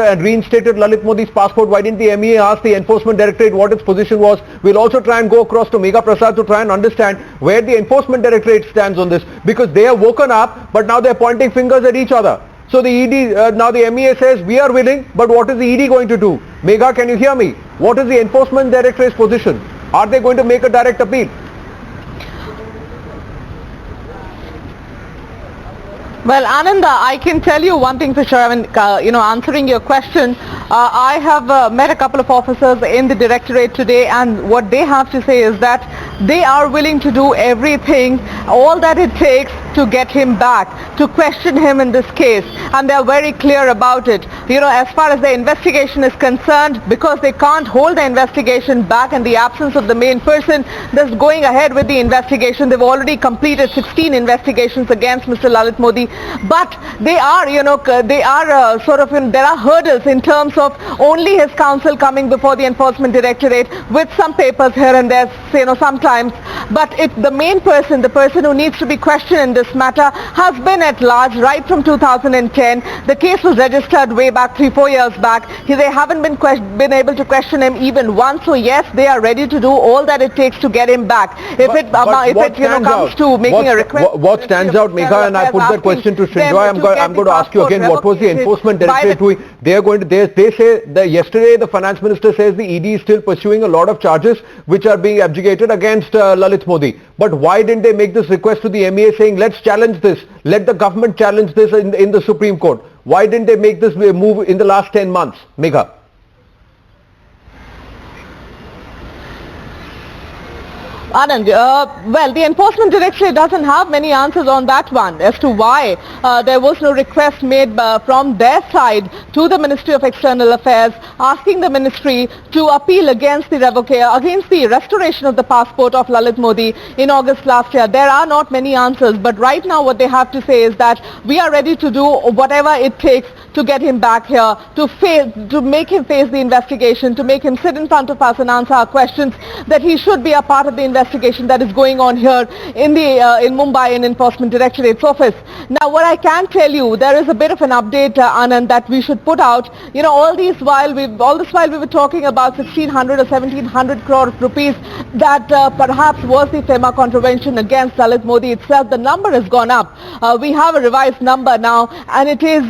and reinstated Lalit Modi's passport? Why didn't the MEA ask the Enforcement Directorate what its position was? We'll also try and go across to Megha Prasad to try and understand where the Enforcement Directorate stands on this, because they have woken up, but now they're pointing fingers at each other. So the ED, now the MEA says we are willing, but what is the ED going to do? Megha, can you hear me? What is the Enforcement Directorate's position? Are they going to make a direct appeal? Well, Ananda, I can tell you one thing for sure. I mean, answering your question, I have met a couple of officers in the directorate today, and what they have to say is that they are willing to do everything, all that it takes to get him back, to question him in this case, and they are very clear about it. As far as the investigation is concerned, because they can't hold the investigation back in the absence of the main person that's going ahead with the investigation. They've already completed 16 investigations against Mr. Lalit Modi, but they are, there are hurdles in terms of only his counsel coming before the Enforcement Directorate with some papers here and there, sometimes. But if the main person, the person who needs to be questioned in this matter, has been at large right from 2010. The case was registered way back 3-4 years back. They haven't been able to question him even once. So yes, they are ready to do all that it takes to get him back. If it comes to making a request, what stands out, Megha, and I put that question to Srinjoy. I'm going to ask you again. What was the Enforcement Directorate doing? They say that yesterday the Finance Minister says the ED is still pursuing a lot of charges which are being abjugated against Lalit Modi. But why didn't they make this request to the MEA saying, let's challenge this, let the government challenge this in the Supreme Court? Why didn't they make this move in the last 10 months? Megha. Anand, well, the Enforcement Directorate doesn't have many answers on that one as to why there was no request made from their side to the Ministry of External Affairs asking the ministry to appeal against the restoration of the passport of Lalit Modi in August last year. There are not many answers, but right now what they have to say is that we are ready to do whatever it takes to get him back here, to make him face the investigation, to make him sit in front of us and answer our questions, that he should be a part of the investigation that is going on here in Mumbai in Enforcement Directorate's office. Now, what I can tell you, there is a bit of an update, Anand, that we should put out. All this while we were talking about 1,600 or 1,700 crore rupees that perhaps was the FEMA contravention against Lalit Modi itself. The number has gone up. We have a revised number now, and it is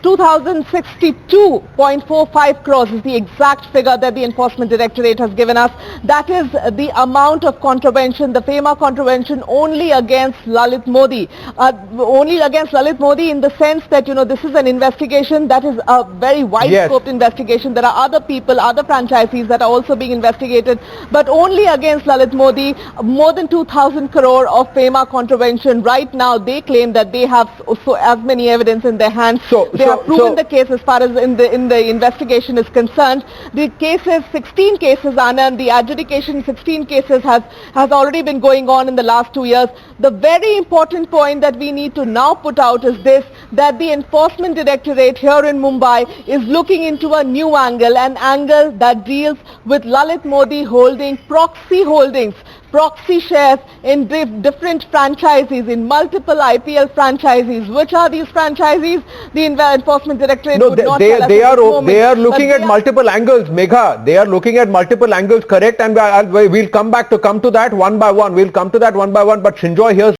2,062.45 crores is the exact figure that the Enforcement Directorate has given us. That is the amount of contravention, the FEMA contravention only against Lalit Modi. Only against Lalit Modi in the sense that, this is an investigation that is a very wide-scoped investigation. There are other people, other franchisees that are also being investigated, but only against Lalit Modi, more than 2,000 crore of FEMA contravention. Right now, they claim that they have as many evidence in their hands. Proven the case as far as in the investigation is concerned. The cases, 16 cases, Anand, the adjudication 16 cases has already been going on in the last 2 years. The very important point that we need to now put out is this, that the Enforcement Directorate here in Mumbai is looking into a new angle, an angle that deals with Lalit Modi holding proxy holdings, proxy shares in different franchisees, in multiple IPL franchisees. Which are these franchisees? The Enforcement Directorate would not tell us they are looking at multiple angles, Megha. They are looking at multiple angles, correct? And we'll come to that one by one. We'll come to that one by one. But Srinjoy, here's